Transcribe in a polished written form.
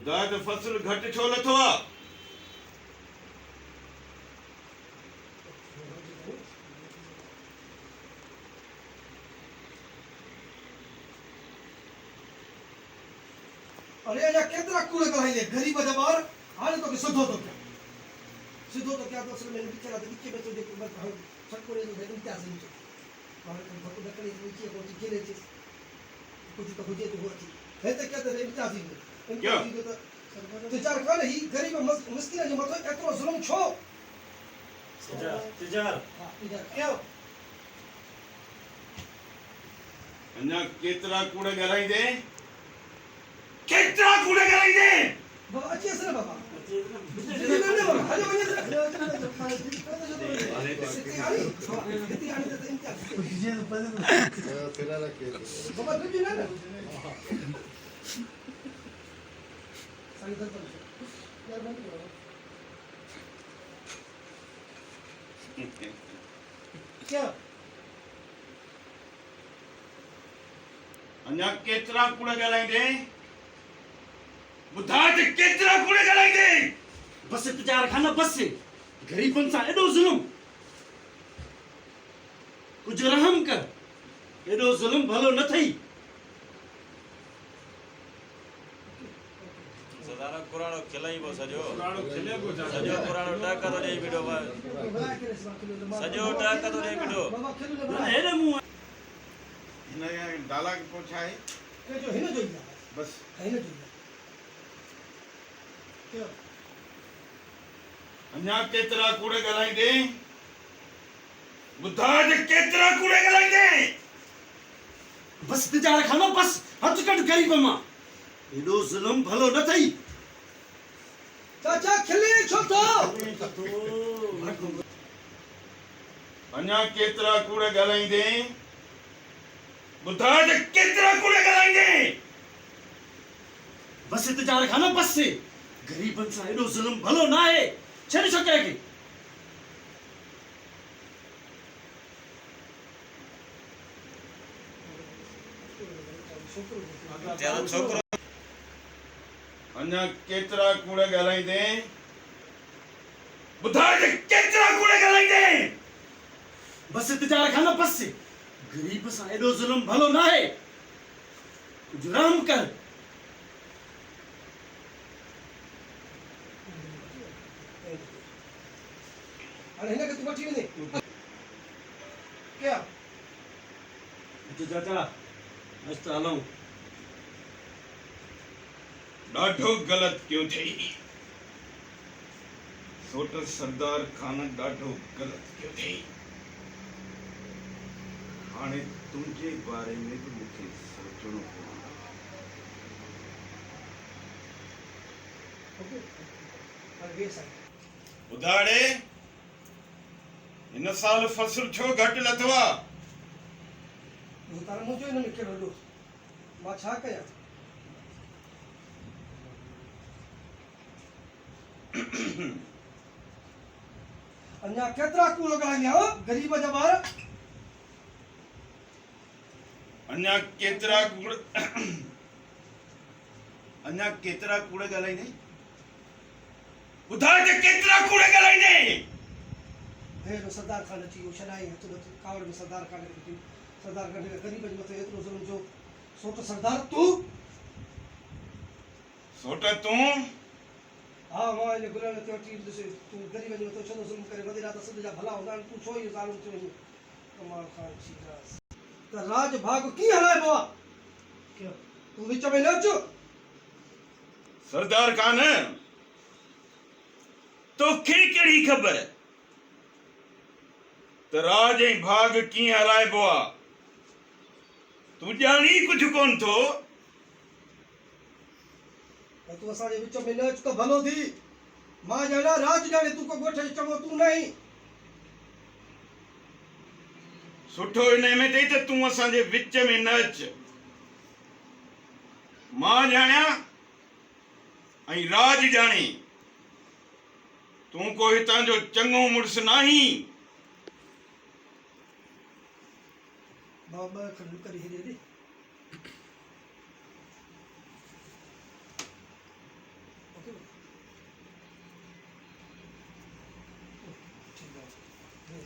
ॿुधाए त फसल घटि छो लथो आहे? अरे अञा केतिरा कूड़ ॻाल्हाईंदे ग़रीब जा ॿार हाणे तोखे सिधो थो कयां तो असल में वीचारा त विच में तो जेको बस छटकोरे जो इम्तियाज़ ॾिजो हाणे तो भटू ढकणी विच को गिरे अचे कुझु त हुजे तो अचे हे त क्या त इम्तियाज़ ईंदो त तिजार कान ही ग़रीब मिस्किन जे मथां एतिरो ज़ुल्म छो? तिजार क्यों? अञा केतिरा कूड़ ॻाल्हाईंदे? केतिरा कूड़ ॻाल्हाईंदे? बाबा अची अस न बाबा अञा केतिरा कूड़ ॻाल्हाईंदे? ॿुधाए त केतिरा कूड़ ॻाल्हाईंदे? बस तिजार खाना बस गरीबन सां एॾो ज़ुल्म कुझु रहम कर एॾो ज़ुल्म भलो न थई सदारा कुरानो खिलाई बो सजो पुराणो खिले पियो छा? सजो कुरानो टक तो ॾेई बीठो सजो टक तो ॾेई बीठो हेॾे मुंहुं हिन जा डायलॉग पहुचाए जो हिन जो ई बस हिन जो क्यों? अञा केतिरा कूड़ ॻाल्हाईंदे? ॿुधाए त केतिरा कूड़ ॻाल्हाईंदे? बस तिजार खाना बस हथ कढ गरीब मां एॾो ज़ुल्म भलो न थई चाचा खिले छो तो? अञा केतिरा कूड़ ॻाल्हाईंदे? ॿुधाए त केतिरा कूड़ ॻाल्हाईंदे? बस तिजार खाना बस गरीबन सां एॾो ज़ुल्म भलो न आहे छॾ छोकिरे खे तेरो छोकरो अञा केतिरा कूड़ ॻाल्हाईंदे? ॿुधाए त केतिरा कूड़ ॻाल्हाईंदे? बस तिजार खाना बस गरीब सां एॾो ज़ुल्म भलो न आहे कुझु रहम कर अरे हिन के तू वठी वञे क्या? चाचा मस्त हलूं ॾाढो ग़लति कयो अथई सोट सरदार खान ॾाढो ग़लति कयो अथई हाणे तुंहिंजे बारे में बि मूंखे सोचणो ओके अरे वे साईं ॿुधाड़े हिन साल फसल छो घटि लथो आहे? तारा मुंहिंजो हिन में कहिड़ो ॾोह मां छा कयां? अञा केतिरा कूड़ ॻाल्हाईंदा ग़रीब जा ॿार? अञा केतिरा कूड़ अञा केतिरा कूड़ ॻाल्हाईंदे? ॿुधाए त केतिरा कूड़ ॻाल्हाईंदे? भेण सरदार खान अची वियो छॾाई हथ मथे कावड़ में सरदार खान खे सरदार खान खे ग़रीब जे मथे एतिरो ज़ुल्म जो सोट सरदार तूं सोट तूं हा मां हिन गुलाम ते वठी ॾिस तूं ग़रीब जे मथे छो ज़ुल्म करे वॾेरा त सद जा भला हूंदा आहिनि तूं छो इहो ज़ालुम थियो वञी कमाल खान सीरास त राज भाग कीअं हलाइबो आहे? तूं विच में न अचो सरदार खान तोखे कहिड़ी ख़बर त राज ऐं भाग कीअं हलाइबो आहे? तूं ॼाणी कुझु कोन थो तूं असांजे विच में न अच त भलो थी मां ॼाणा राज ॼाणे तूं को ॻोठ जो चङो तूं न आहीं सुठो इन में अथई त तूं असांजे विच में न अच मां ॼाणियां ऐं राज ॼाणे तूं को हितां जो चङो मुड़ुसु नाहीं बाबा खंड करे हेॾे थियो